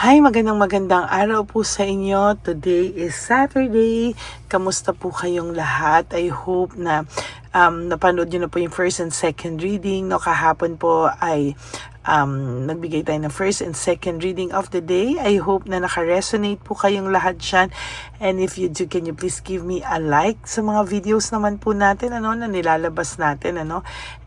Hi, magandang araw po sa inyo. Today is Saturday. Kamusta po kayong lahat? I hope na napanood nyo na po yung first and second reading. No, kahapon po ay nagbigay tayo ng first and second reading of the day. I hope na naka-resonate po kayong lahat dyan. And if you do, can you please give me a like sa mga videos naman po natin na nilalabas natin.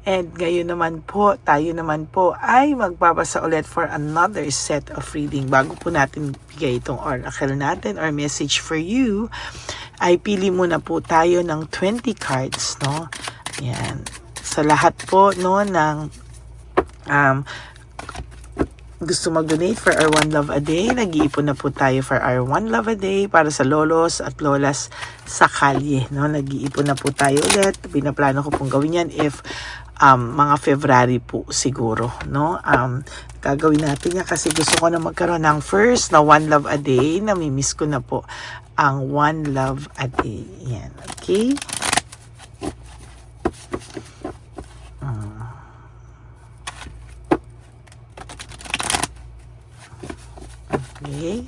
And ngayon naman po, tayo naman po ay magbabasa ulit for another set of reading. Bago po natin bigay itong oracle natin or message for you, ay pili muna po tayo ng 20 cards, no? Yan. Sa lahat po, no, ng gusto mag-donate for our One Love a Day, nag-iipon na po tayo for our One Love a Day para sa lolos at lolas sa kalye, no? Nag-iipon na po tayo ulit. Pinaplano ko pong gawin yan if mga February po siguro, no? Gagawin natin yan kasi gusto ko na magkaroon ng first na One Love a Day. Namimiss ko na po ang One Love a Day. Yan, okay? Okay.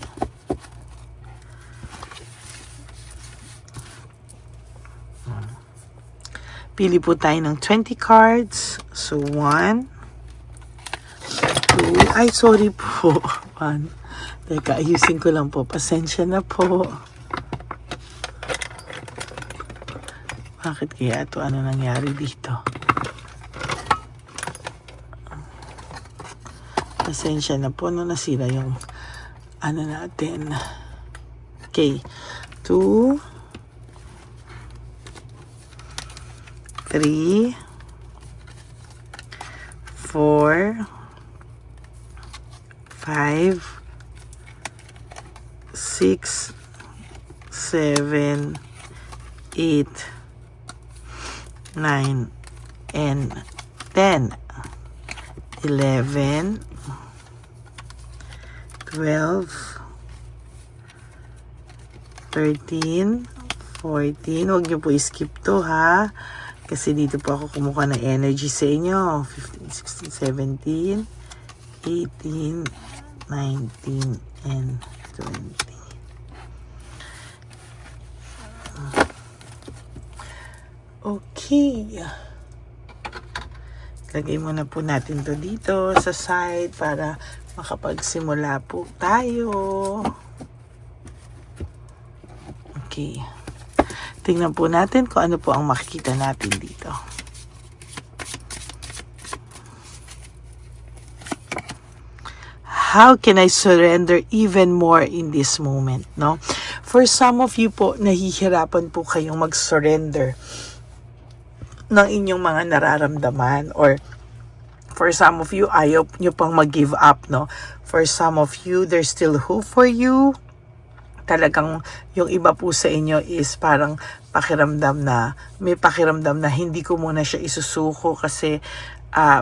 Pili po tayo ng 20 cards. So, 1, 2, ay, sorry po. 1. Teka, ayusin ko lang po. Pasensya na po. Bakit kaya ito? Ano nangyari dito? Pasensya na po. Nasira yung ano natin. Okay. 2, 3, 4, 5, 6, 7, 8, 9, and 10, 11, 12, 13, 14. Huwag niyo po i-skip to, ha? Kasi dito po ako kumuha ng energy sa inyo. 15, 16, 17, 18, 19, and 20. Okay. Lagay muna po natin to dito sa side para makapagsimula po tayo. Okay. Tingnan po natin kung ano po ang makikita natin dito. How can I surrender even more in this moment, no? For some of you po, nahihirapan po kayong mag-surrender ng inyong mga nararamdaman, or for some of you, ayaw nyo pang mag-give up, no? For some of you, there's still hope for you. Talagang yung iba po sa inyo is parang may pakiramdam na hindi ko muna siya isusuko kasi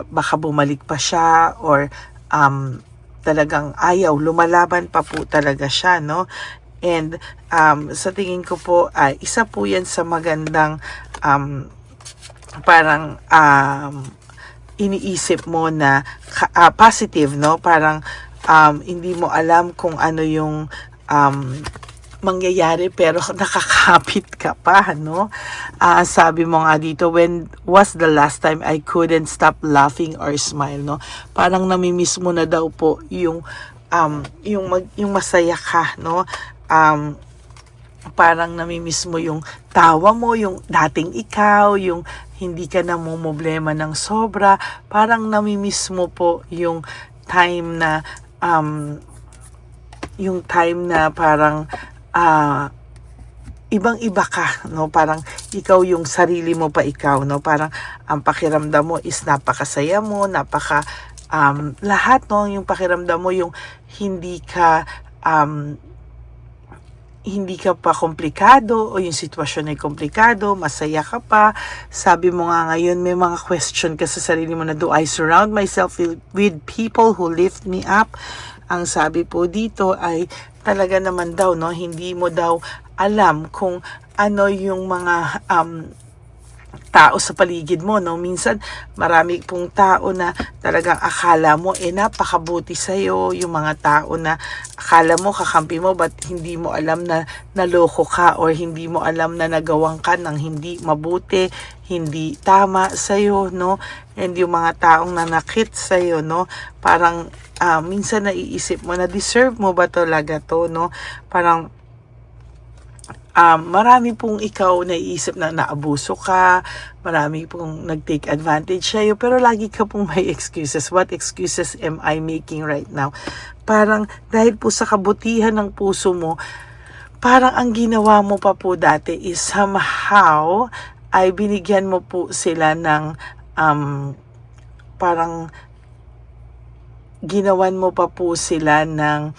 baka bumalik pa siya, or talagang ayaw, lumalaban pa po talaga siya, no? And sa tingin ko po, isa po yan sa magandang parang iniisip mo na positive, no? Parang hindi mo alam kung ano yung mangyayari pero nakakapit ka pa, no? Sabi mo nga dito, when was the last time I couldn't stop laughing or smile, no? Parang namimiss mo na daw po yung masaya ka, no? Parang namimiss mo yung tawa mo, yung dating ikaw, yung hindi ka na problema ng sobra. Parang namimiss mo po yung time na parang ibang-iba ka, no? Parang ikaw yung sarili mo pa ikaw, no? Parang ang pakiramdam mo is napakasaya mo, lahat, no? Yung pakiramdam mo yung hindi ka pa komplikado, o yung sitwasyon ay komplikado, masaya ka pa. Sabi mo nga ngayon, may mga question ka sa sarili mo na, do I surround myself with people who lift me up? Ang sabi po dito ay talaga naman daw, no, hindi mo daw alam kung ano yung mga tao sa paligid mo, no? Minsan, marami pong tao na talagang akala mo, napakabuti sa'yo. Yung mga tao na akala mo, kakampi mo, but hindi mo alam na naloko ka or hindi mo alam na nagawang ka ng hindi mabuti, hindi tama sa'yo, no? And yung mga taong nanakit sa'yo, no? Parang, minsan naiisip mo na deserve mo ba talaga to, no? Parang, marami pong ikaw naiisip na naabuso ka, marami pong nag-take advantage sa'yo, pero lagi ka pong may excuses. What excuses am I making right now? Parang dahil po sa kabutihan ng puso mo, parang ang ginawa mo pa po dati is somehow ay binigyan mo po sila ng parang ginawan mo pa po sila ng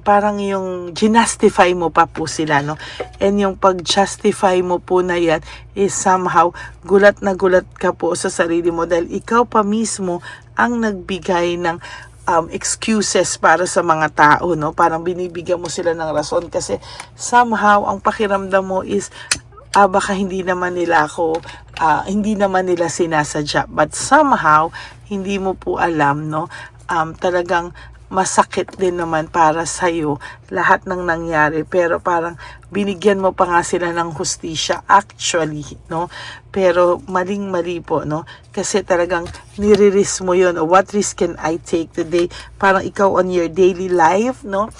parang yung ginastify mo pa po sila, no? And yung pag-justify mo po na yan is somehow gulat na gulat ka po sa sarili mo dahil ikaw pa mismo ang nagbigay ng excuses para sa mga tao, no? Parang binibigyan mo sila ng rason kasi somehow ang pakiramdam mo is baka hindi naman nila sinasadya, but somehow hindi mo po alam, no? Talagang masakit din naman para sa'yo lahat ng nangyari, pero parang binigyan mo pa nga sila ng hustisya actually, no? Pero maling-mali po, no? Kasi talagang nire-risk mo yun. What risk can I take today? Parang ikaw on your daily life, no?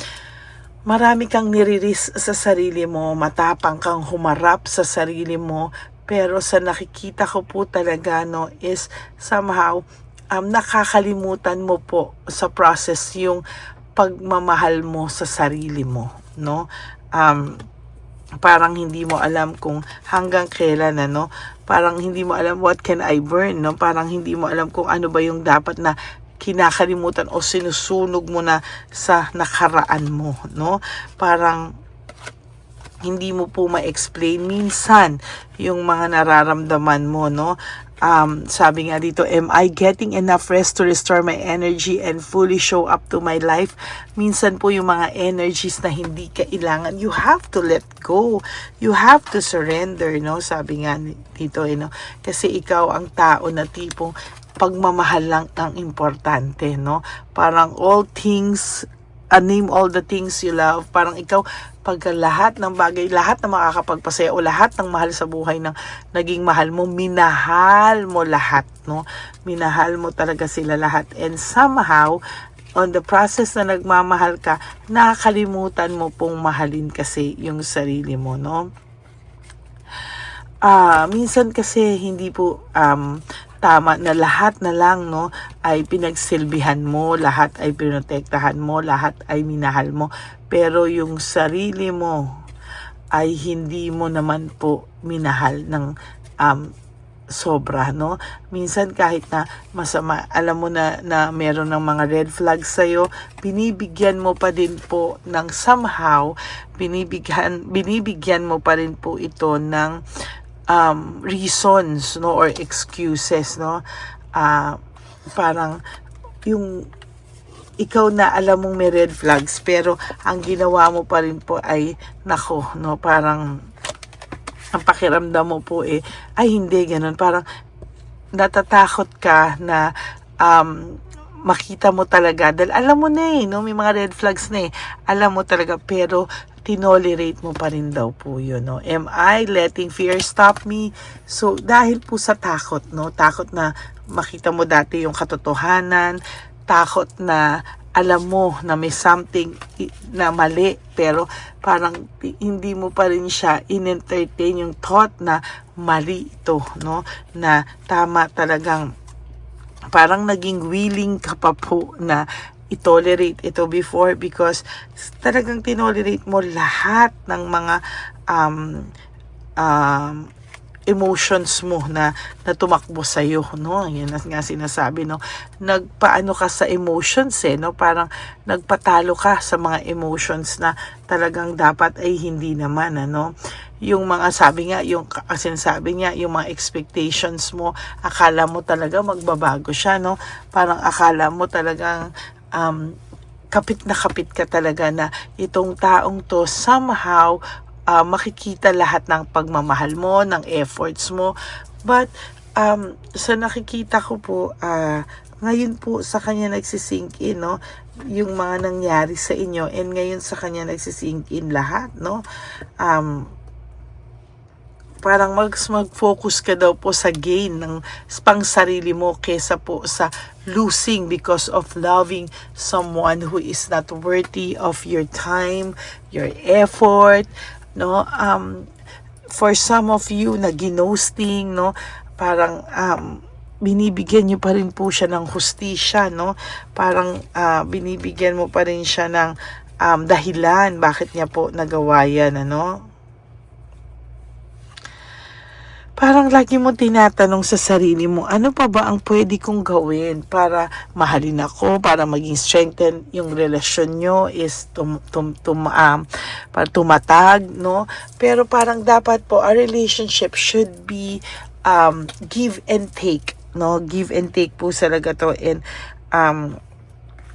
Marami kang nire-risk sa sarili mo, matapang kang humarap sa sarili mo, pero sa nakikita ko po talaga, no, is somehow nakakalimutan mo po sa process yung pagmamahal mo sa sarili mo, no? Parang hindi mo alam kung hanggang kailan, no? Parang hindi mo alam what can I burn, no? Parang hindi mo alam kung ano ba yung dapat na kinakalimutan o sinusunog mo na sa nakaraan mo, no? Parang hindi mo po ma-explain minsan yung mga nararamdaman mo, no? Sabi nga dito, am I getting enough rest to restore my energy and fully show up to my life? Minsan po yung mga energies na hindi kailangan, you have to let go. You have to surrender, no? Sabi nga dito, no? Kasi ikaw ang tao na tipong pagmamahal lang ang importante, no? Parang all things, name all the things you love. Parang ikaw, pagka lahat ng bagay, lahat na makakapagpasaya o lahat ng mahal sa buhay ng naging mahal mo, minahal mo lahat, no? Minahal mo talaga sila lahat. And somehow, on the process na nagmamahal ka, nakakalimutan mo pong mahalin kasi yung sarili mo, no? Minsan kasi hindi po tama na lahat na lang, no, ay pinagsilbihan mo, lahat ay pinotektahan mo, lahat ay minahal mo, pero yung sarili mo ay hindi mo naman po minahal ng sobra, no? Minsan kahit na masama, alam mo na meron ng mga red flags sa'yo, binibigyan mo pa din po ng somehow, binibigyan mo pa rin po ito ng reasons, no, or excuses, no? Parang yung ikaw na alam mong may red flags, pero ang ginawa mo pa rin po ay nako, no, parang ang pakiramdam mo po ay hindi ganun, parang natatakot ka na makita mo talaga dahil alam mo na no, may mga red flags na alam mo talaga, pero tinolerate mo pa rin daw po yun, no? Am I letting fear stop me? So, dahil po sa takot, no? Takot na makita mo dati yung katotohanan, takot na alam mo na may something na mali, pero parang hindi mo pa rin siya in-entertain yung thought na mali ito, no? Na tama talagang, parang naging willing ka pa po na i-tolerate ito before because talagang tinolerate mo lahat ng mga emotions mo na tumakbo sa iyo, no? Yan nga sinasabi, no? Nagpaano ka sa emotions, no? Parang nagpatalo ka sa mga emotions na talagang dapat ay hindi naman, ano? Yung mga sabi nga, yung sinasabi niya, yung mga expectations mo, akala mo talaga magbabago siya, no? Parang akala mo talagang kapit na kapit ka talaga na itong taong to somehow makikita lahat ng pagmamahal mo, ng efforts mo. But sa nakikita ko po, ngayon po sa kanya nagsisink in, no? Yung mga nangyari sa inyo, and ngayon sa kanya nagsisink in lahat, no? Parang mag-focus ka daw po sa gain ng pang sarili mo kesa po sa losing because of loving someone who is not worthy of your time, your effort, no? For some of you na ginosting, no? Parang binibigyan niyo pa rin po siya ng hustisya, no? Parang binibigyan mo pa rin siya ng dahilan bakit niya po nagawa yan, ano? Parang lagi mo tinatanong sa sarili mo, ano pa ba ang pwede kong gawin para mahalin ako, para maging strengthen yung relasyon nyo is para tumatag, no? Pero parang dapat po, a relationship should be give and take, no? Give and take po talaga to. And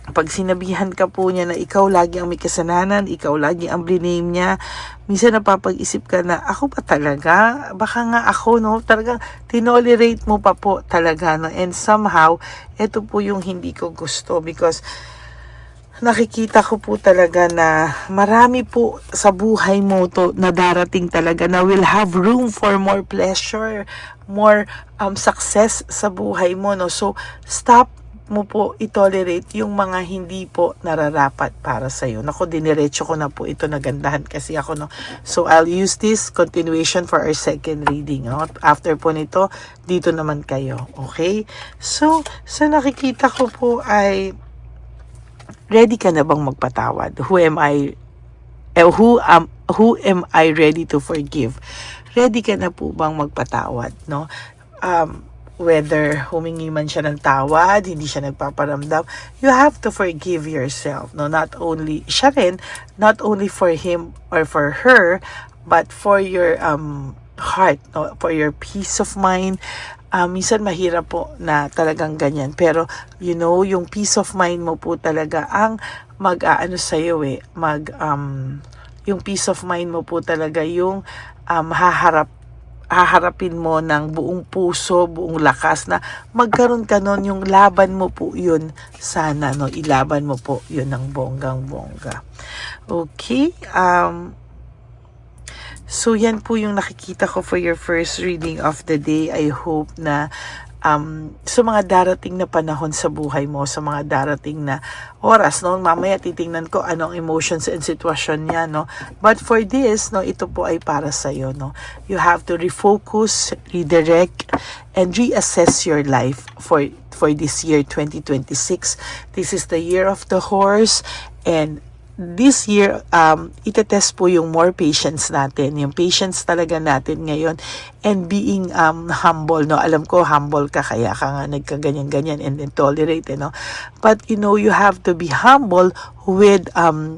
pag sinabihan ka po niya na ikaw lagi ang may kasalanan, ikaw lagi ang blame niya, minsan napapag-isip ka na, ako pa talaga? Baka nga ako, no? Talagang tinolerate mo pa po talaga, no? And somehow, ito po yung hindi ko gusto because nakikita ko po talaga na marami po sa buhay mo to na darating talaga na will have room for more pleasure, more success sa buhay mo, no? So, stop mo po itolerate yung mga hindi po nararapat para sa'yo. Naku, diniretso ko na po ito, nagandahan kasi ako, no? So, I'll use this continuation for our second reading, no? After po nito, dito naman kayo, okay? So, sa nakikita ko po ay, ready ka na bang magpatawad? Who am I ready to forgive? Ready ka na po bang magpatawad, no? Whether humingi man siya ng tawad, hindi siya nagpaparamdam, you have to forgive yourself, no? Not only siya rin, not only for him or for her, but for your heart, no? For your peace of mind. Minsan mahirap po na talagang ganyan, pero you know, yung peace of mind mo po talaga ang mag-aano sa'yo yung peace of mind mo po talaga yung haharapin mo ng buong puso, buong lakas na magkaroon ka nun, yung laban mo po yun sana, no? Ilaban mo po yun ng bonggang-bongga. Okay? So, yan po yung nakikita ko for your first reading of the day. I hope na sa mga darating na panahon sa buhay mo, sa mga darating na oras, no? Mamaya titingnan ko anong emotions and sitwasyon niya, no? But for this, no, ito po ay para sa'yo, no? You have to refocus, redirect, and reassess your life for this year 2026. This is the year of the horse, and this year, itetest po yung more patience natin. Yung patience talaga natin ngayon. And being humble, no? Alam ko, humble ka, kaya ka nga nagkaganyan-ganyan and then tolerate, no? But, you know, you have to be humble with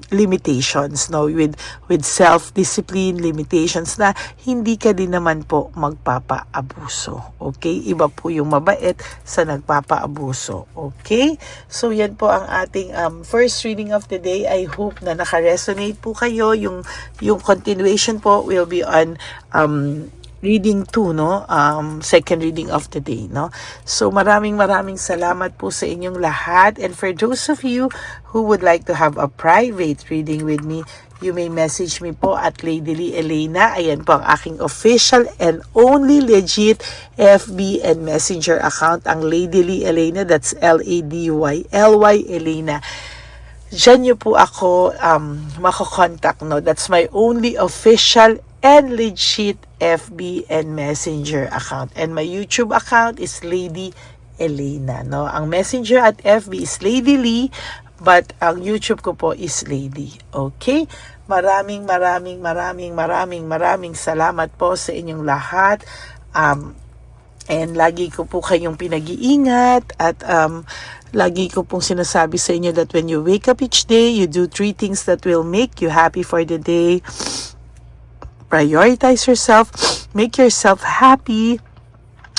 limitations, no? With self-discipline, limitations na hindi ka din naman po magpapaabuso. Okay? Iba po yung mabait sa nagpapaabuso. Okay? So, yan po ang ating first reading of the day. I hope na naka-resonate po kayo. Yung continuation po will be on reading 2, no? Second reading of the day, no? So, maraming salamat po sa inyong lahat. And for those of you who would like to have a private reading with me, you may message me po at Lady Lee Elena. Ayan po ang aking official and only legit FB and Messenger account, ang Lady Lee Elena. That's LADYLY Elena. Diyan nyo po ako makakontakt, no? That's my only official and legit FB and Messenger account. And my YouTube account is Lady Elena, no? Ang Messenger at FB is Lady Lee, but ang YouTube ko po is Lady. Okay? Maraming salamat po sa inyong lahat. And lagi ko po kayong pinag-iingat at lagi ko pong sinasabi sa inyo that when you wake up each day, you do 3 things that will make you happy for the day. Prioritize yourself, make yourself happy,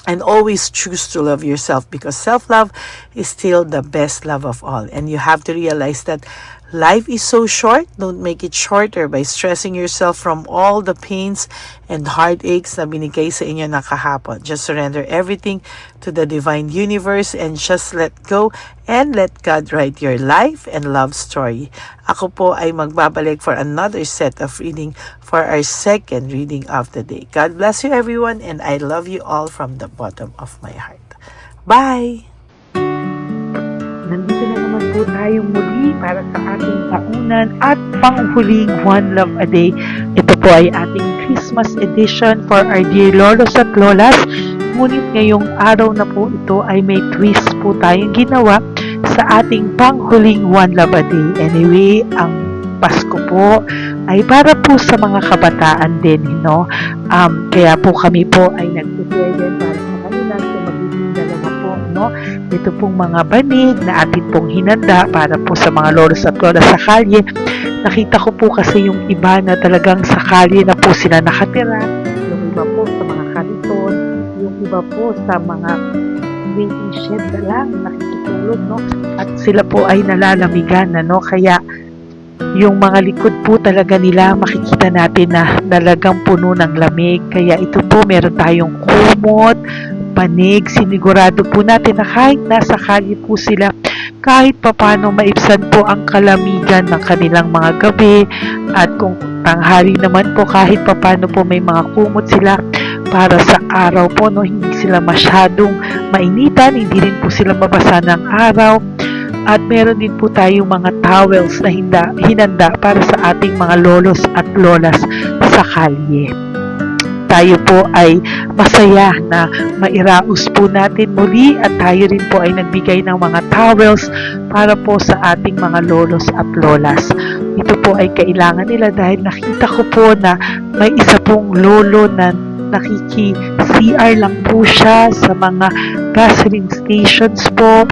and always choose to love yourself, because self-love is still the best love of all. And you have to realize that Life is so short, don't make it shorter by stressing yourself from all the pains and heartaches na binigay sa inyo na kahapon. Just surrender everything to the divine universe and just let go and let God write your life and love story. Ako po ay magbabalik for another set of reading for our second reading of the day. God bless you everyone, and I love you all from the bottom of my heart. Bye! Nandito na naman po tayong muli para sa ating taunan at panghuling One Love a Day. Ito po ay ating Christmas edition for our dear lolos at lolas. Ngunit ngayong araw na po ito ay may twist po tayong ginawa sa ating panghuling One Love a Day. Anyway, ang Pasko po ay para po sa mga kabataan din, no? Kaya po kami po ay nag-prepare din para sa kanila. So magiging dalawa po, no? Ito pong mga banig na atin pong hinanda para po sa mga lolos at lolas sa kalye. Nakita ko po kasi yung iba na talagang sa kalye na po sila nakatira. Yung iba po sa mga kariton. Yung iba po sa mga waiting shed na lang nakikitulog, no? At sila po ay nalalamigan, no? Kaya yung mga likod po talaga nila makikita natin na talagang puno ng lamig. Kaya ito po meron tayong kumot, panig. Sinigurado po natin na kahit nasa kalye po sila, kahit papano maibsan po ang kalamigan ng kanilang mga gabi. At kung tanghali naman po, kahit papano po may mga kumot sila para sa araw po, no? Hindi sila masyadong mainitan, hindi rin po sila mabasa ng araw. At meron din po tayong mga towels na hinanda para sa ating mga lolos at lolas sa kalye. Tayo po ay masaya na mairaos po natin muli at tayo rin po ay nagbigay ng mga towels para po sa ating mga lolos at lolas. Ito po ay kailangan nila dahil nakita ko po na may isa pong lolo na nakiki-CR lang po siya sa mga gasoline stations po.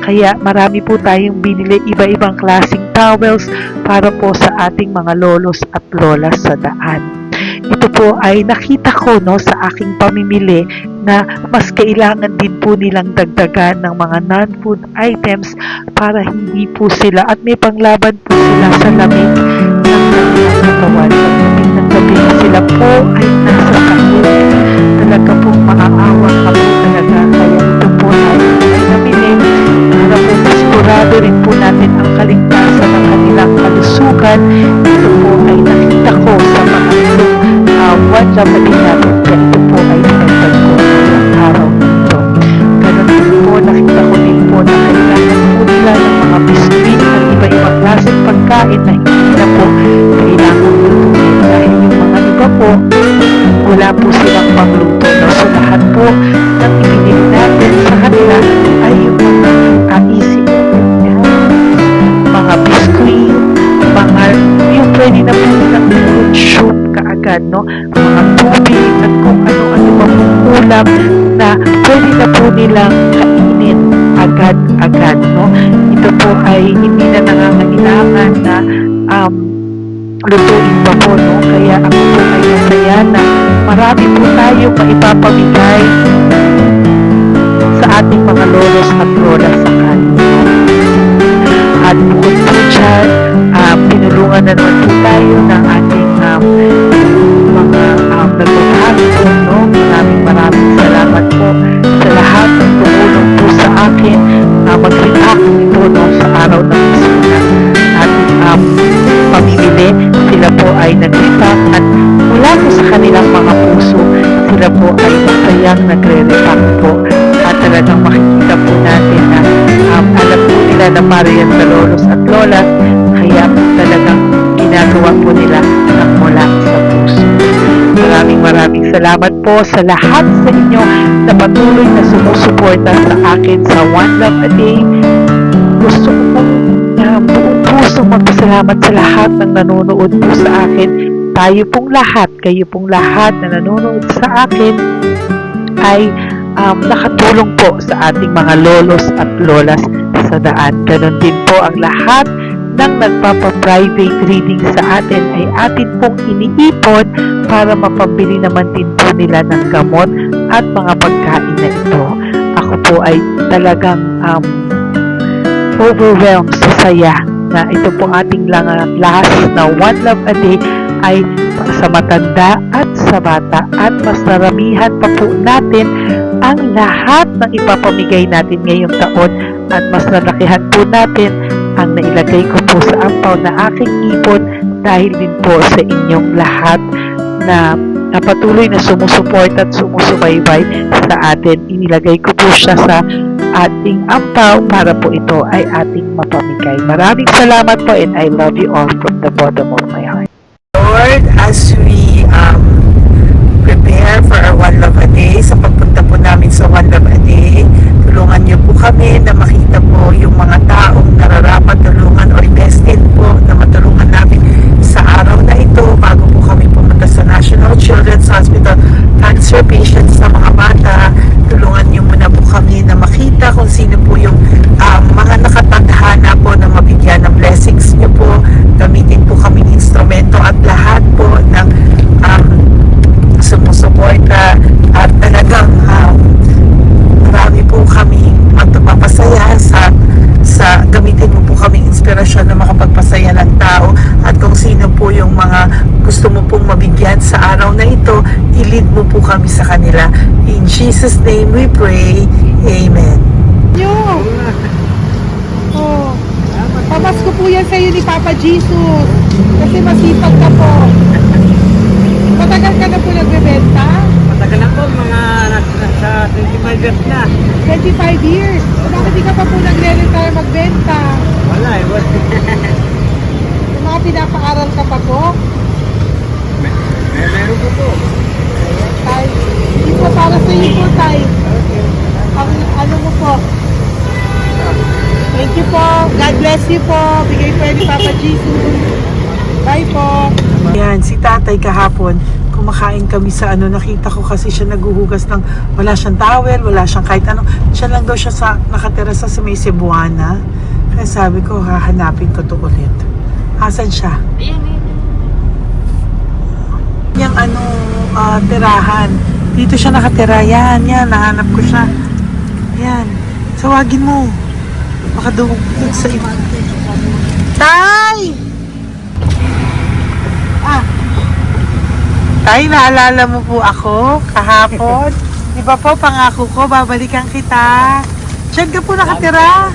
Kaya marami po tayong binili iba-ibang klaseng towels para po sa ating mga lolos at lolas sa daan. Ito po ay nakita ko, no, sa aking pamimili na mas kailangan din po nilang dagdagan ng mga non-food items para hindi po sila at may panglaban po sila sa lamig ng kanilang katawan. Pagdating ng gabi sila po ay nasa sakit. Talaga po maaawa ka po talaga. Kaya ito po ay namili para po masigurado rin po natin ang kaligtasan ng kanilang kalusugan. Ito po ay nakita ko sa mga One Love a Day natin. Kaya ito po ay pinagtag ko ng araw nito. Ganon din po, nakita ko din po na kailangan po nila ng mga biskuit at iba-ibang klaseng pagkain na hindi na po kailangan lutuin. Dahil yung mga iba po, wala po silang pangluto. No? So lahat po ng ibinili natin sa kanila ay yung mga easy mga biskuit, mga yung pwede na po nilang consume kaagad, no? Mga tubig at kung ano-ano pa pong ulam na pwede na po nilang kainin agad-agad, no? Ito po ay hindi na nangangailangan na lutuin pa po, no? Kaya ako po ay masaya na marami po tayo maipapamigay sa ating mga lolos at lolas sa kanila. At bukod po dyan, pinulungan na naman po tayo ng ating mga nagbabahan po, no? Maraming salamat po sa lahat ng tumulong po sa akin mag-react ito, no, sa araw ng Pasko na ating pamimili. Sila po ay nag-react at mula po sa kanilang mga puso, sila po ay masayang nagre-react po. At talagang makikita po natin na alam po nila na para yan sa lolos at lolas, kaya talagang ginagawa po nila ng mula sa puso. Maraming salamat po sa lahat sa inyo na patuloy na sumusuporta sa akin sa One Love a Day. Gusto ko pong buong puso magpasalamat sa lahat ng nanonood po sa akin. Tayo pong lahat, kayo pong lahat na nanonood sa akin ay nakatulong po sa ating mga lolos at lolas sa daan. Ganon din po ang lahat ng nagpapa-private reading sa atin ay atin pong iniipon para mapabili naman din po nila ng gamot at mga pagkain na ito. Ako po ay talagang overwhelmed sa saya na ito po ating lahas na One Love a Day ay sa matanda at sa bata, at mas naramihan pa po natin ang lahat ng ipapamigay natin ngayong taon, at mas nalakihan po natin ang nailagay ko po sa ampaw na aking ipon dahil din po sa inyong lahat na patuloy na sumusuport at sumusubaybay sa atin. Inilagay ko po siya sa ating ampaw para po ito ay ating mapamigay. Maraming salamat po, and I love you all from the bottom of my heart. Lord, as we prepare for our One Love a Day, sa pagpunta po namin sa One Love a Day, tulungan niyo po kami na makita po yung mga taong nararapat tulungan or destined po na matulungan namin sa araw na ito bago po kami pumunta sa National Children's Hospital. Cancer patients na mga bata, tulungan niyo muna po kami na makita kung sino po yung mga nakatadhana po na mabigyan ng blessings niyo po. Gamitin po kaming instrumento at lahat po ng sumusuporta, at talagang marami po kami magpapasaya sa gamitin mo po kaming inspirasyon na makapagpasaya ng tao, at kung sino po yung mga gusto mo pong mabigyan sa araw na ito, i-lead mo po kami sa kanila. In Jesus' name we pray. Amen. Pamasko po yan sa'yo ni Papa Jesus. Kasi masipag ka po. Matagal ka na po nagbebenta? Matagal na po, mga nasa 25 years na. 25 years. Bakit di ka pa po nagre-retire magbenta? Wala eh. Yung mga pinapaaral ka pa po? Meron po po. Tay, hindi po para sa iyo po, Tay. Ang ano mo po? Thank you po. God bless you po. Bigay po yan ni Papa Jesus. Bye po. Yan, si tatay kahapon, kumakain kami sa nakita ko kasi siya naguhugas ng, wala siyang towel, wala siyang kahit ano. Siya lang daw siya nakatira sa may Cebuana. Kaya sabi ko, hahanapin ko to ulit. Asan siya? Yung tirahan. Dito siya nakatira. Yan, nahanap ko siya. Yan. Tawagin mo. Baka doon sa iba. Tay! Tay, naalala mo po ako kahapon? Di ba po, pangako ko, babalikan kita. Diyan ka po nakatira.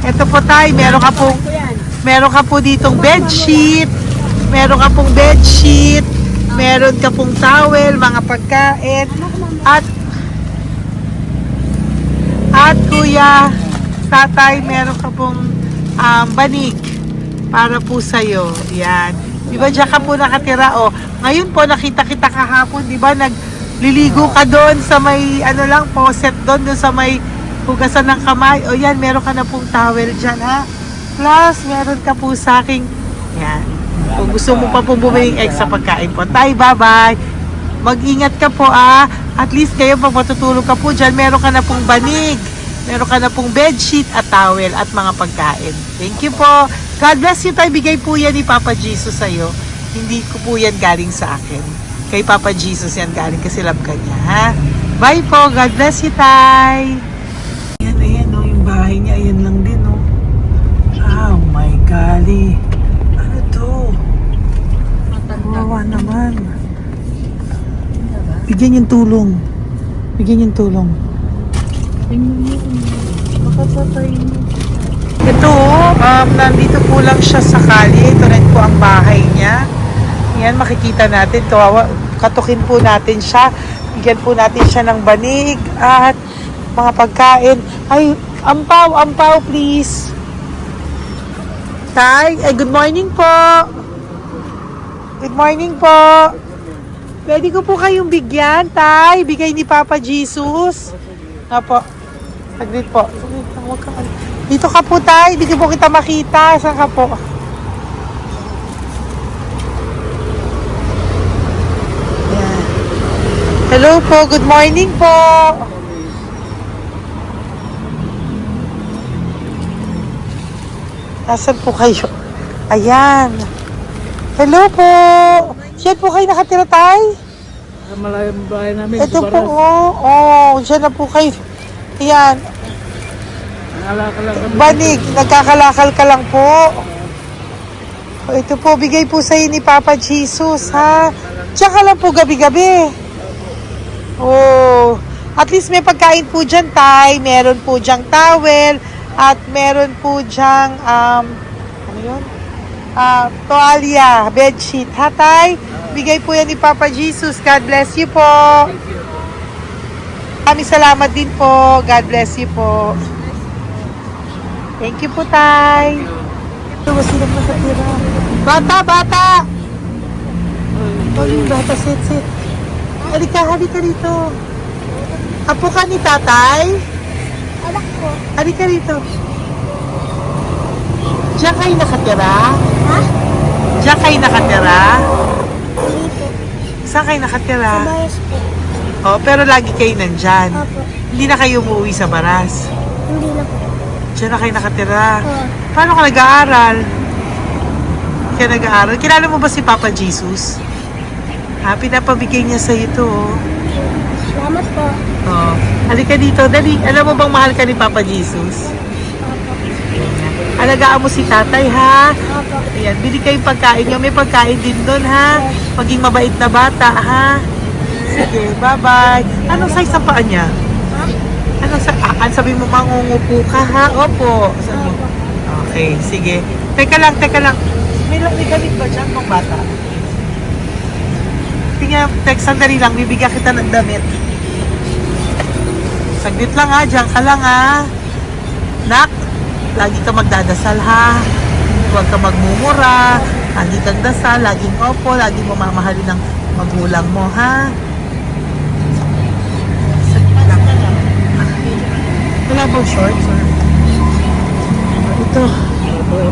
Ito po, Tay, meron ka po ditong bedsheet. Meron ka pong bedsheet. Meron ka pong towel, mga pagkain. At kuya, tatay, meron ka pong banig para po sa'yo. Yan. Di ba diyan ka po nakatira? O, ngayon po nakita kita kahapon, di ba nagliligo ka doon sa may faucet doon sa may hugasan ng kamay. O yan, meron ka na pong towel dyan, ha? Plus, meron ka po sa aking, yan. Kung gusto mo pa pong bumili extra pagkain po. Tay, bye-bye. Mag-ingat ka po, At least kayo pag matutulog ka po dyan, meron ka na pong banig. Meron ka na pong bedsheet at towel at mga pagkain. Thank you po. God bless you, Tay. Bigay po yan ni Papa Jesus sa'yo. Hindi ko po yan galing sa akin. Kay Papa Jesus yan galing kasi love ka niya, ha? Bye po. God bless you, Tay. Ayan, yung bahay niya. Ayan lang din, Oh my golly. Ano to? Kawawa naman. Bigyan yung tulong. Ito, nandito po lang siya sa kalye. Ito rin po ang bahay niya. Yan, makikita natin. Katukin po natin siya. Bigyan po natin siya ng banig at mga pagkain. Ay, ampaw, please. Tay, good morning po. Good morning po. Pwede ko po kayong bigyan, Tay. Bigay ni Papa Jesus. Apo. Saglit po. Dito ka po, Tay. Hindi po kita makita. Saan ka po? Yan. Hello po. Good morning po. Nasaan po kayo? Ayan. Hello po. Diyan po kayo nakatira, Tay? Malayang bahay namin. Ito po, diyan na po kayo. Ayan. nagkakalakal lang kami. Banig, nagkakalakal ka lang po. O, ito po, bigay po sa'yo ni Papa Jesus, ha? Tsaka lang po gabi-gabi. Oh, at least may pagkain po dyan, Tay. Meron po dyang towel. At meron po dyang, ano yun? Toalya, bedsheet. Ha, Tay? Bigay po yan ni Papa Jesus. God bless you po. Maraming salamat din po. God bless you po. Thank you po, Tay. Ito, sino pa natira? Bata, bata! Oh, yung bata, sit. Halika dito. Apo ka ni tatay? Anak ko. Halika rito. Diyan kayo nakatira? Ha? Diyan kayo nakatira? Hindi po. Saan kayo nakatira? Sa Baras po. Oh, pero lagi kayo nandyan. Opo. Hindi na kayo umuwi sa Baras. Hindi na po. Diyan na kayo nakatira. Oo. Paano ka nag-aaral? Hindi ka nag-aaral? Kilala mo ba si Papa Jesus? Ha, pinapabigay niya sa'yo ito, oh. Salamat po. Oh. Halika dito, dali. Alam mo bang mahal ka ni Papa Jesus? Opo. Alagaan mo si tatay, ha? Opo. Ayan, bili kayong pagkain nyo. May pagkain din doon, ha? Maging mabait na bata, ha? Sige, bye-bye. Anong size ang paa niya? Ha? Anong size? Sabi mo, mangungupo ka, ha? Opo. Sabi mo. Opo. Okay, sige. Teka lang. May gamit ba dyan pang bata? Tingnan, sandali lang. Bibigyan kita ng damit. Saglit lang, ha? Diyan ka lang, ha? Nak, lagi ka magdadasal, ha? Huwag ka magmumura. Lagi kang dasal, laging opo, laging mo mamahalin ng magulang mo, ha? Saglit lang. Wala bang shorts, or? Ito.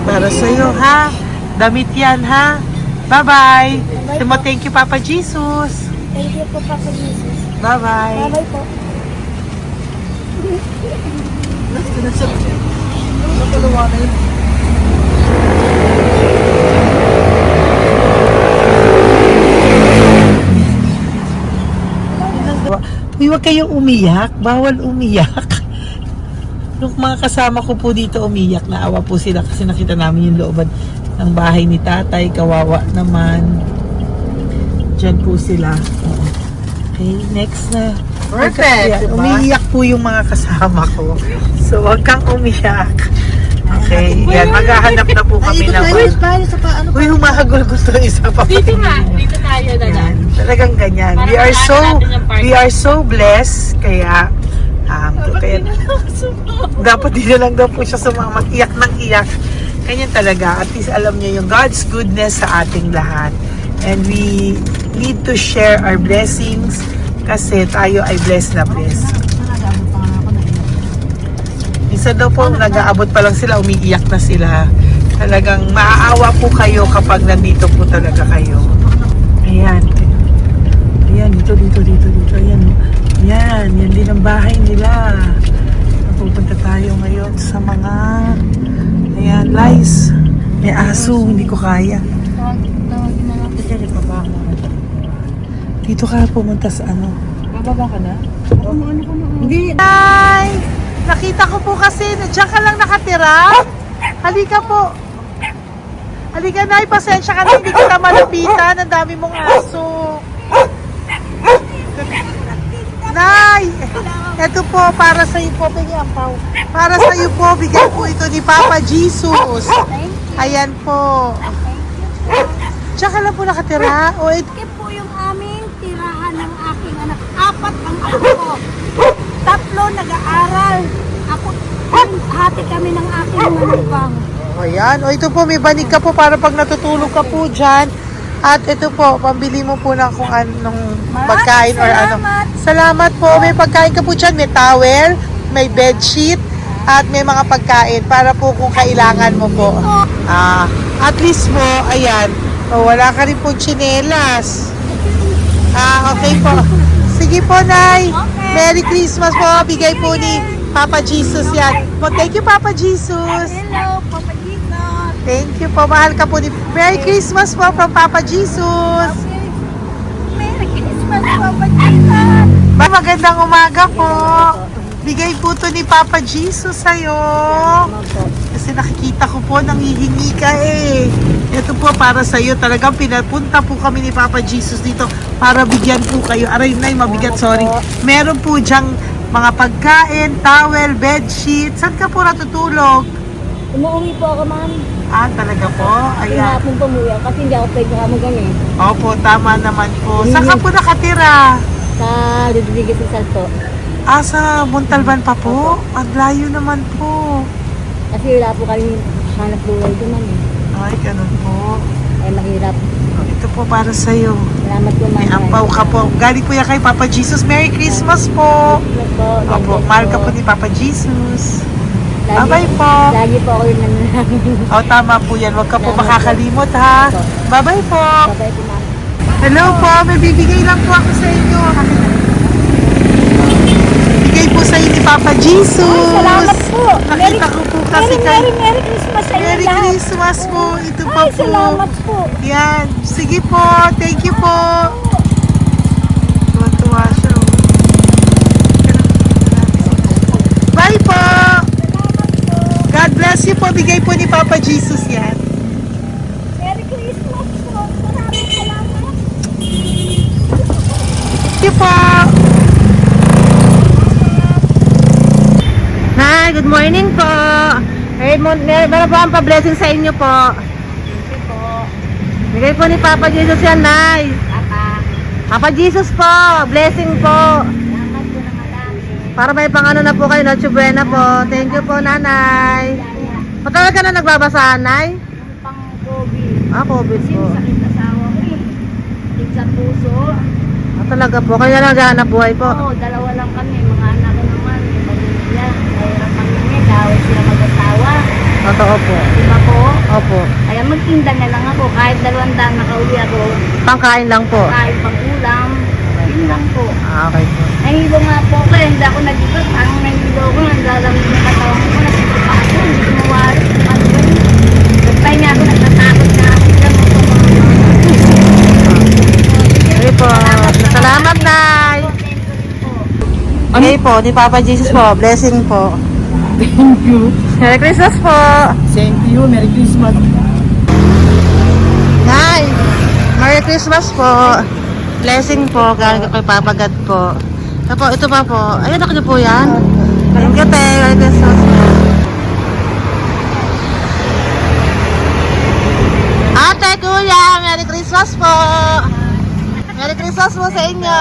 Para sa'yo, ha? Damit yan, ha? Bye-bye. Thank you, Papa Jesus. Thank you po, Papa Jesus. Bye-bye. Bye-bye po. Uy, huwag kayong umiyak. Bawal umiyak. Yung mga kasama ko po dito umiyak. Naawa po sila kasi nakita namin yung looban ng bahay ni tatay. Kawawa naman. Diyan po sila. Okay, next na. Perfect, diba? Umiiyak po yung mga kasama ko. So, huwag kang umiyak. Okay, yan. Maghahanap na po kami ng... Uy, humahagol gusto isa pa. Dito tayo na lang. Yan, talagang ganyan. We are so blessed. Kaya, dapat di na lang daw po siya sumama. Iyak ng iyak. Ganyan talaga. At least alam niya yung God's goodness sa ating lahat. And we need to share our blessings kasi tayo ay blessed na blessed. Minsan daw po, nag-aabot pa lang sila, umiiyak na sila. Talagang maaawa po kayo kapag nandito po talaga kayo. Ayan. Ayan, dito. Ayan, oh. Yan din ang bahay nila. Pupunta tayo ngayon sa mga, ayan, lice. May aso, hindi ko kaya. Dito ka pumunta sa ano? Bababa ka na? Hindi. Hi! Nakita ko po kasi, diyan ka lang nakatira. Halika po. Halika, Nay, pasensya ka na, hindi kita malapitan. Ang dami mong aso. Nay! Ito po, para sa iyo po, para sa iyo po, bigay po ito ni Papa Jesus. Ayan po. Diyan ka lang po nakatira. O, Ito po yung aming tirahan ng aking anak. 4 ang anak ko. 3 nag-aaral. Ako, hati kami ng aking manugang. ayan. O, ito po, may banig ka po para pag natutulog ka po dyan. At ito po, pambili mo po ng kung anong pagkain or ano. Salamat po. May pagkain ka po dyan. May towel, may bedsheet, at may mga pagkain para po kung kailangan mo po. At least po, ayan. O, wala ka rin po tsinelas. Okay po. Sige po, Nay. Merry Christmas po. Bigay po ni Papa Jesus yan. Thank you, Papa Jesus. Hello, Papa Jesus. Thank you po. Mahal ka po ni... Merry Christmas po from Papa Jesus. Merry Christmas, Papa Jesus. Magandang umaga po. Bigay po to ni Papa Jesus sa'yo. Kasi nakikita ko po, nanghihingi ka eh. Ito po para sa'yo. Talagang pinapunta po kami ni Papa Jesus dito para bigyan po kayo. Aray na, mabigat, sorry. Meron po diyang mga pagkain, towel, bedsheet. Saan ka po natutulog? Umuwi po ako, ma'am. Ah, talaga po? Ayan. Pinapong pumuwi ako kasi hindi ako pwede kamo ganun. Opo, tama naman po. Saan ka po nakatira? Sa Rodriguez sa Salto. Ah, sa Montalban pa po? Ang layo naman po. Kasi wala po kami hanap buhay doon, ma'am. Ay, ganun po. Ay, mahirap. Ito po para sa'yo. Salamat po, ma'am. May ampaw ka po. Galing po yan kay Papa Jesus. Merry Christmas po. Salamat po. God Opo, bless mahal ka po. po ni Papa Jesus. Lagi- Bye-bye po. Lagi po ako yung nananangin. O, tama po yan. Huwag ka po Salamat po. makakalimot, ha? Bye-bye po. Bye-bye po, ma'am. Hello po. May bibigay lang po ako sa inyo. Bigay po sa inyo ni Papa Jesus. Salamat po. Nakita ko po kasi kay... Merry Christmas sa inyo Merry lahat. Christmas po. Ito pa Ay, po. salamat po. Yan. Sige po. Thank you po. Tuwa-tuwa siya. oh. Bye po. God bless you po. Bigay po ni Papa Jesus yan. Merry Christmas po. Maraming salamat. Thank you po. Hi, good morning po. Meron po ang pa-blessing sa inyo po. Bigay po ni Papa Jesus yan, Nay. Papa Jesus po, blessing po. Para may pangano na po kayo, Noche Buena po. Thank you po, Nanay. Matagal ka na nagbabasahan, Nay? Pang COVID. Ah, COVID Kasi po. sakit asawa ko eh. Sakit sa puso. Ah, talaga po. Kaya lang naghahanap buhay po. Oo, dalawa lang kami. Mga anak ko naman. May pamilya. Mayroon kami niya. Dawit sila mag-asawa. Totoo po. Diba po? Opo. Kaya magtinda na lang ako. Kahit 200 nakauwi ako. Pangkain lang po. Kahit pang ulam. Yun lang po. Ah, okay po. Nahilo nga po ako. Hindi ako nag-ikot. Parang nahilo ko. Naglalamig yung katawan ko. Nagsipa pa ako. Hindi ko mawari. Ano ba yun? Nagpahinga ako. Nagtatakot na ako. Okay po. Salamat, Nay. Okay po, ni Papa Jesus po. Blessing po. Thank you. Merry Christmas po. Thank you. Merry Christmas. Nay, Merry Christmas po. Blessing po, galing ko kay Papa God po. Ito pa po. Ayun, ako niyo po yan. Thank you, te. Merry Christmas po. Ate, kuya, Merry Christmas po. Merry Christmas po sa inyo.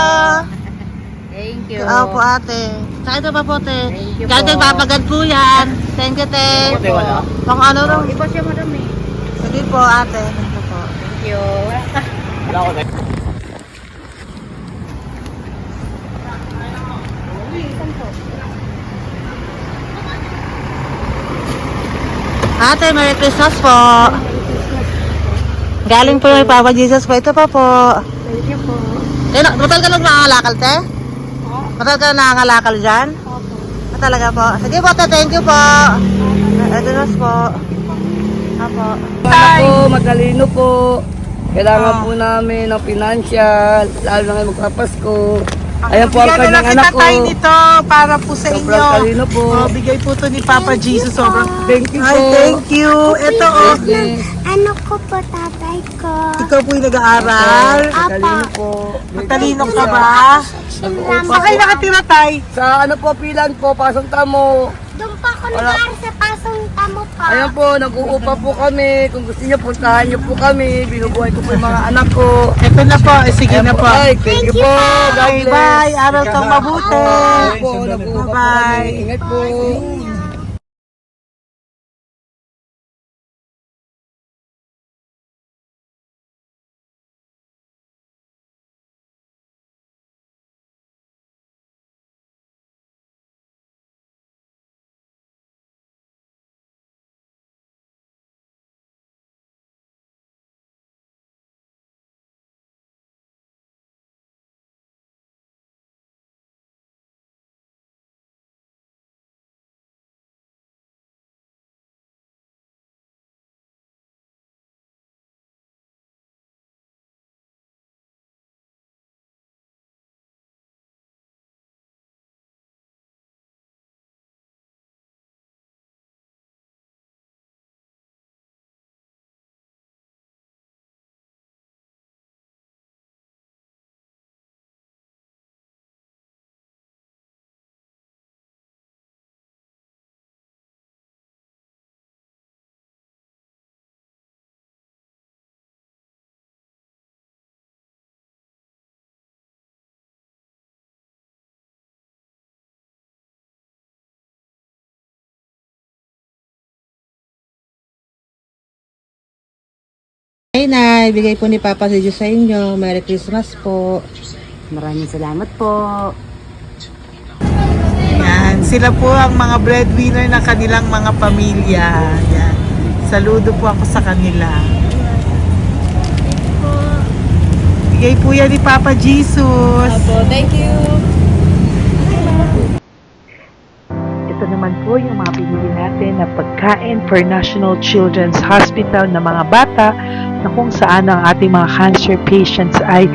Thank you. Oo po, ate. Saka ito pa po, te. Thank you Galing kay po. Papa God po yan. Thank you, te. Pang ano rin. Iba siya madami. Sige po, ate. Thank you po. Thank you. Ate, Merry Christmas po. Galing po kay Papa Jesus po. Ito pa po. Thank you po. Matagal ka lang nangangalakal, te? Matagal ka lang nangangalakal dyan? Ah, talaga po. Sige po, te. Thank you po. Ito na po. Apo. Ano po, matalino po. Kailangan po namin ng financial, lalo na ngayon magpapasko. Ayan po ang Bigyan na kanyang lang anak kita ko. tayo nito para po sa inyo. Sobrang talino po. Oh, bigay po to ni Papa Jesus. Sobrang. Thank you Ay, po. thank you. Ito, oh. Bless. Ano ko po tatay ko? Ikaw po yung nag-aaral. Matalino po. Matalino ka ba? Nag-uupa Saan kayo po. nakatira, tay? Sa ano po, pilan po, pasong tamo. Doon pa ako nag-aaral sa pasong tamo pa. Ayan po, nag-uupa po kami. Kung gusto niyo, puntahan niyo po kami. Binubuhay ko po yung mga anak ko. Ito na po. Sige Ayan na po. Ay, thank you po. God Bye, bless. bye. Araw kang mabuti. Ayan po, nag-uupa po Bye-bye. kami. Ingat po. Hey, Nay, bigay po ni Papa si Diyos sa inyo. Merry Christmas po. Maraming salamat po. Yan, sila po ang mga breadwinner ng kanilang mga pamilya. Yan. Saludo po ako sa kanila. Bigay po yan ni Papa Jesus. Thank you. Ito naman po yung mga binili natin na pagkain for National Children's Hospital na mga bata na kung saan ang ating mga cancer patients ay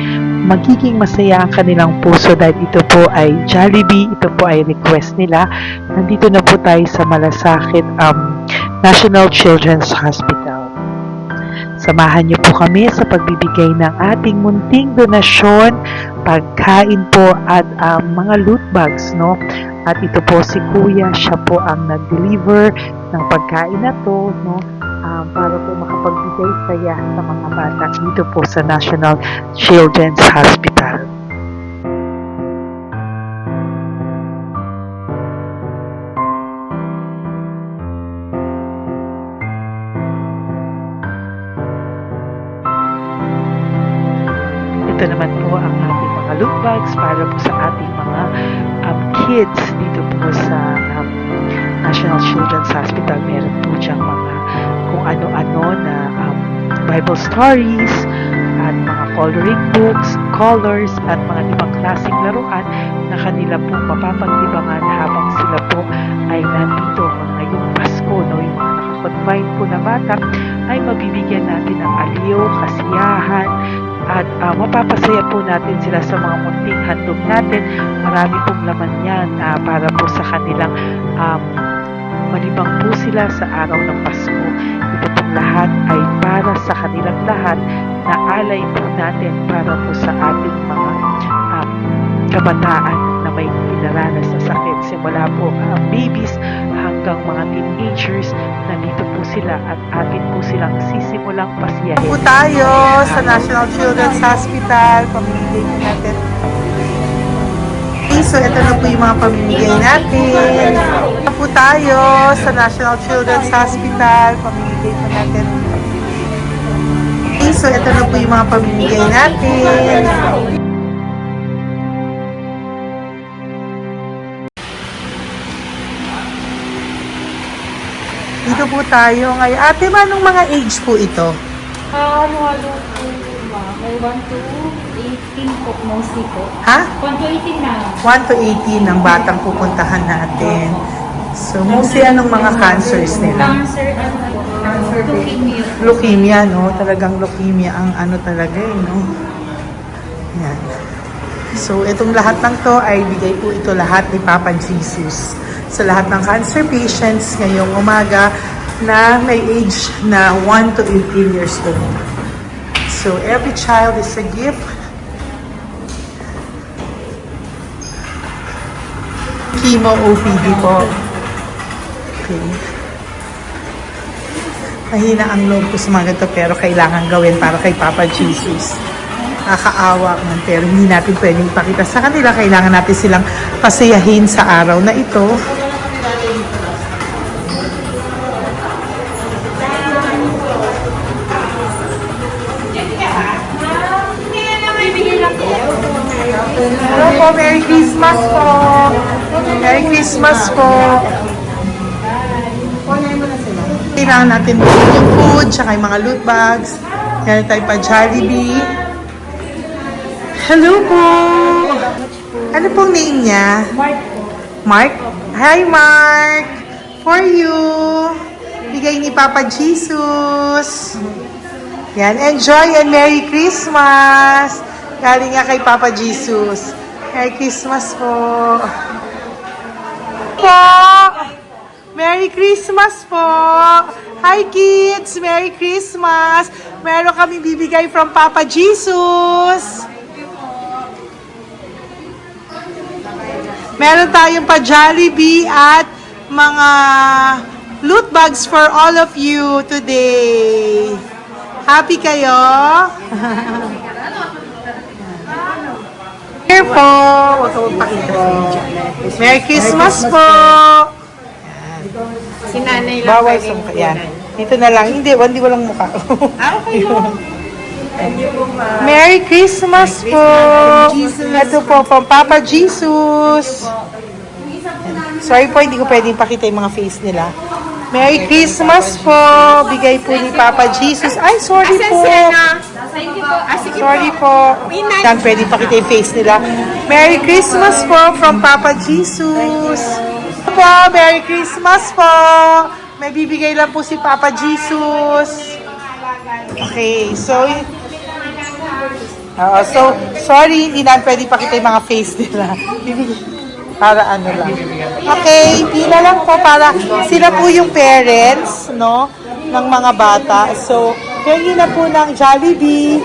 magiging masaya ang kanilang puso dahil ito po ay Jollibee, ito po ay request nila. Nandito na po tayo sa Malasakit National Children's Hospital. Samahan niyo po kami sa pagbibigay ng ating munting donasyon, pagkain po at mga loot bags, no? At ito po si Kuya, siya po ang nag-deliver ng pagkain na to, no? Para po makapagbigay saya sa mga bata dito po sa National Children's Hospital. Ito naman po ang ating mga loot bags para po sa ating mga kids dito po sa National Children's Hospital. Meron po diyang mga kung ano-ano na Bible stories at mga coloring books, colors at mga ibang klaseng laruan na kanila po mapapagdibangan habang sila po ay nandito ngayong Pasko, no? Yung mga nakakonfine po na bata ay mabibigyan natin ng aliw, kasiyahan, at mapapasaya po natin sila sa mga munting handog natin. Marami pong laman yan para po sa kanilang malibang po sila sa araw ng Pasko. Ito pong lahat ay para sa kanilang lahat na alay po natin para po sa ating mga kabataan na may dinaranas na sakit. Simula po babies hanggang mga teenagers, nandito po sila at atin po silang sisimulang pasiyahin. Po tayo sa National Children's Hospital. Pamimigay po natin. Okay, so ito na po yung mga pamimigay natin. Ito po tayo sa National Children's Hospital. Pamimigay po natin. Okay, so ito na po yung mga pamimigay natin. Dito po tayo ngayon. Ate, anong mga age po ito? Halo-halo po, ma'am. May 1 to 18 po, mostly po. Ha? 1 to 18 na. 1 to 18 ang batang pupuntahan natin. So, mostly anong mga cancers nila? Cancer, ano po? Leukemia. Leukemia, no? Talagang leukemia ang ano talaga no? Yan. So, itong lahat ng to ay bigay po ito lahat ni Papa Jesus sa lahat ng cancer patients ngayong umaga na may age na 1 to 18 years old. So, every child is a gift. Chemo OPD po. Okay. Mahina ang loob ko sa mga ganito pero kailangan gawin para kay Papa Jesus. Nakakaawa man pero hindi natin pwedeng ipakita sa kanila. Kailangan natin silang pasayahin sa araw na ito. Hello po, Merry Christmas po. Merry Christmas po. Kailangan natin bilhin yung food, tsaka yung mga loot bags. Meron tayo pa Jollibee. Hello po. Ano pong name niya? Mark po. Mark? Hi, Mark. For you. Bigay ni Papa Jesus. Yan, enjoy and Merry Christmas. Galing nga kay Papa Jesus. Merry Christmas po. Merry Christmas po. Hi kids, Merry Christmas. Meron kami bibigay from Papa Jesus. Meron tayong pa Jollibee at mga loot bags for all of you today. Happy kayo? Here po. Huwag ka magpakita sa video. Merry Christmas po. Si nanay lang Bawal pwedeng sa yan. Dito na lang. Hindi, walang mukha. Okay lang. Merry Christmas po! Ito po, from Papa Jesus. Sorry po, hindi ko pwedeng pakita yung mga face nila. Merry Christmas po! Bigay po ni Papa Jesus. Ay, sorry po. Sorry po. Yan, pwedeng pakita yung face nila. Merry Christmas po from Papa Jesus. Po, Merry Christmas po! May bibigay lang po si Papa Jesus. Okay, so sorry, hindi na pwede pakita yung mga face nila. Para ano lang. Okay, pila lang po para sila po yung parents, no, ng mga bata. So, hingi na po ng Jollibee,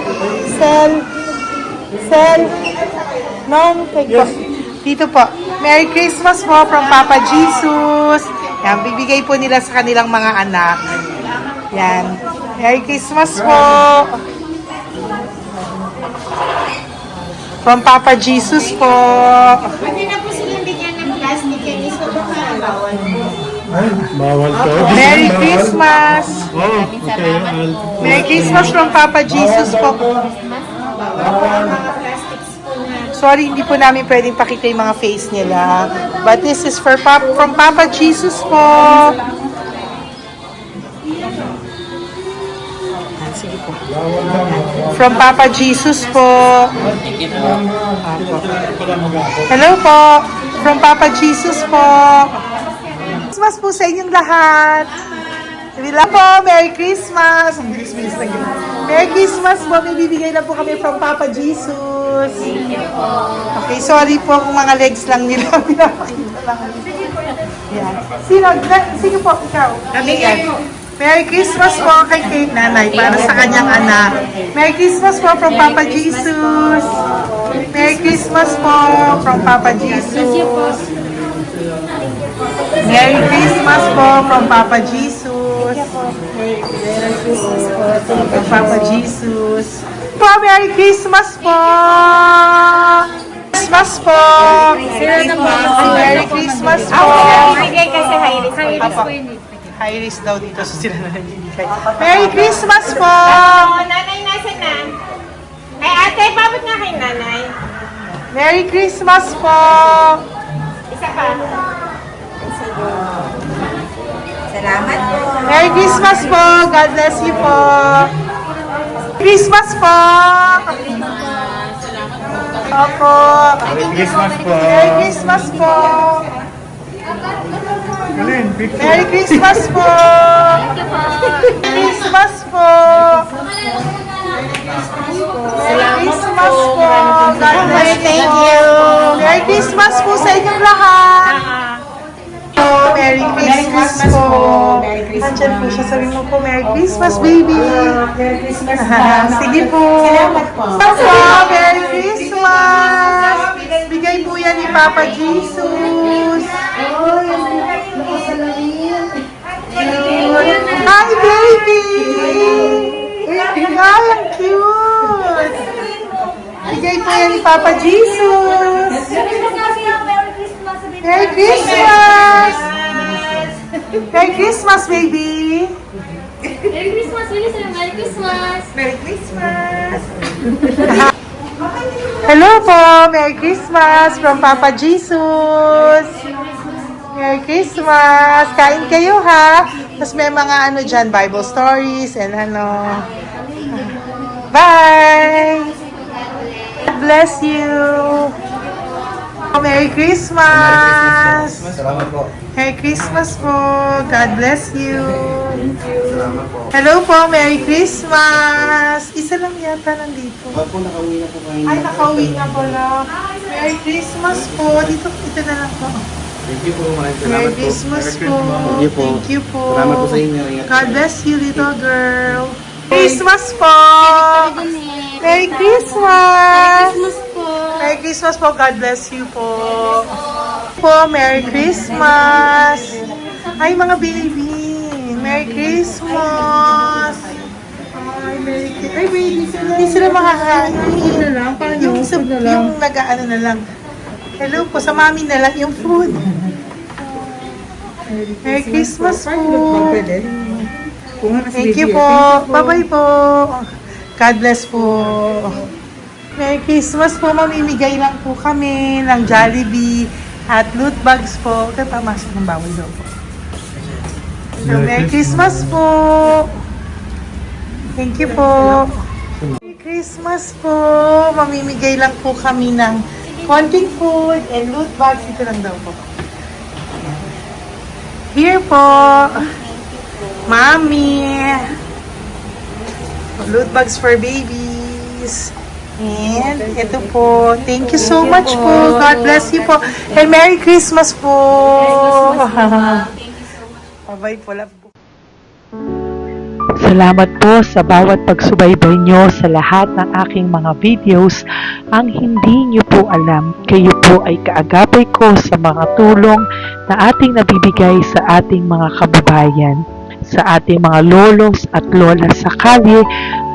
Sel, nong, dito po. Merry Christmas po from Papa Jesus. Yan, bibigay po nila sa kanilang mga anak. Yan. Merry Christmas po. From Papa Jesus po. Pwede na po silang bigyan ng plastic yan. Iso ba ka bawal? Bawal to. Merry Christmas. Oh, okay. Merry Christmas from Papa Jesus po. Sorry, hindi po namin pwedeng pakita yung mga face nila. But this is from Papa Jesus po. Sige po. From Papa Jesus po. Hello po. From Papa Jesus po. Christmas po sa inyong lahat. Wala po, Merry Christmas. Merry Christmas po. May bibigay na po kami from Papa Jesus. Okay, sorry po kung mga legs lang nila. Pinapakita lang. Yan. Sino po? Ikaw. Yan. Merry Christmas po kay nanay para sa kanyang anak. Merry Christmas po from Papa Jesus. Merry Christmas po from Papa Jesus. Merry Christmas po from Papa Jesus. Merry Christmas po from Papa Jesus. Po, Merry Christmas po. Christmas po. Merry Christmas po. Bigay kasi high-risk. High-risk po yun. High risk daw dito so sila na nagbibigay. Merry Christmas po! Nanay, nasa na? Ay, ate, pabot nga kay nanay. Merry Christmas po! Isa pa. Salamat po. Merry Christmas po! God bless you po! Christmas po! Opo! Merry Christmas po. Merry Christmas po! Merry Christmas po! Christmas po! Merry Christmas po! God bless you! Thank you! Merry Christmas po sa inyong lahat! Merry Christmas po! Nandiyan po siya. Sabi mo po, Merry Christmas, baby! Merry Christmas sige po! Salamat po! Merry Christmas! Bigay po yan ni Papa Jesus! Hi, baby! Ay, ang cute! Bigay po yan ni Papa Jesus! Merry Christmas! Merry Christmas, baby! Merry Christmas, Merry Christmas! Merry Christmas! Hello po! Merry Christmas from Papa Jesus! Merry Christmas! Kain kayo ha! Tapos may mga ano dyan, Bible stories and ano. Bye! God bless you! Merry Christmas! Salamat po. Merry Christmas po! God bless you! Hello po! Merry Christmas! Isa lang yata nandito. Opo, nakauwi na po kayo. Ay, nakauwi na pala. Merry Christmas po! Dito na lang po. Thank you po. Maraming salamat Merry po. Christmas po! Thank you po. Thank you po! Salamat po sa inyo. Ingat God bless you, little girl! Christmas po! Merry Christmas! Merry Christmas po! God bless you po! Merry Christmas! Ay, mga baby! Merry Christmas! Ay, Merry Christmas! Ay, baby! Hindi sila makakain. Yung nag-ano na lang. Hello po, sa mami na lang yung food. Merry Christmas po! Thank you po. Bye-bye po. God bless po. Merry Christmas po. Mamimigay lang po kami ng Jollibee at loot bags po. Kaya pamasok ng bawal daw po. So, Merry Christmas po. Thank you po. Merry Christmas po. Mamimigay lang po kami ng konting food and loot bags. Ito lang daw po. Here po. Mommy. Loot bags for babies. And ito po. Thank you so much po. God bless you po. And Merry Christmas po. Bye-bye po. Love po. Salamat po sa bawat pagsubaybay nyo sa lahat ng aking mga videos. Ang hindi nyo po alam, kayo po ay kaagapay ko sa mga tulong na ating nabibigay sa ating mga kababayan, sa ating mga lolos at lola sa kalye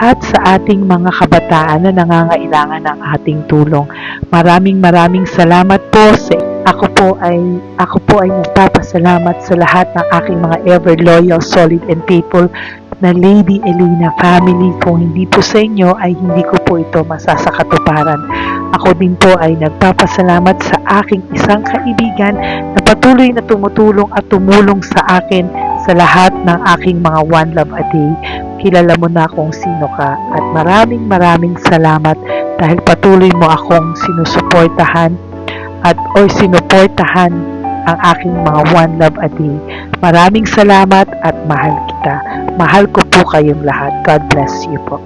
at sa ating mga kabataan na nangangailangan ng ating tulong. Maraming salamat po sa ako po ay nagpapasalamat sa lahat ng aking mga ever loyal, solid and faithful na Lady Elena family. Kung hindi po sa inyo ay hindi ko po ito masasakatuparan. Ako din po ay nagpapasalamat sa aking isang kaibigan na patuloy na tumutulong at tumulong sa akin sa lahat ng aking mga One Love a Day. Kilala mo na kung sino ka at maraming salamat dahil patuloy mo akong sinusuportahan sinuportahan ang aking mga One Love a Day. Maraming salamat at mahal kita. Mahal ko po kayong lahat. God bless you po.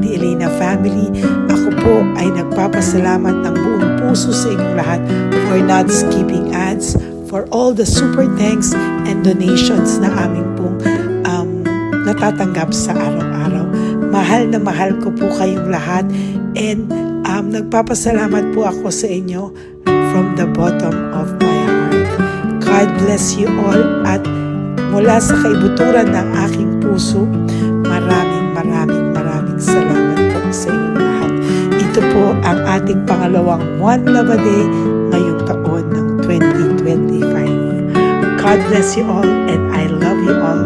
Lady Elena family. Ako po ay nagpapasalamat ng buong puso sa inyong lahat for not skipping ads, for all the super thanks and donations na aming pong natatanggap sa araw-araw. Mahal na mahal ko po kayong lahat, and nagpapasalamat po ako sa inyo from the bottom of my heart. God bless you all, at mula sa kaibuturan ng aking puso, maraming salamat po sa inyong lahat. Ito po ang ating pangalawang One Love a Day ngayong taon ng 2025. God bless you all, and I love you all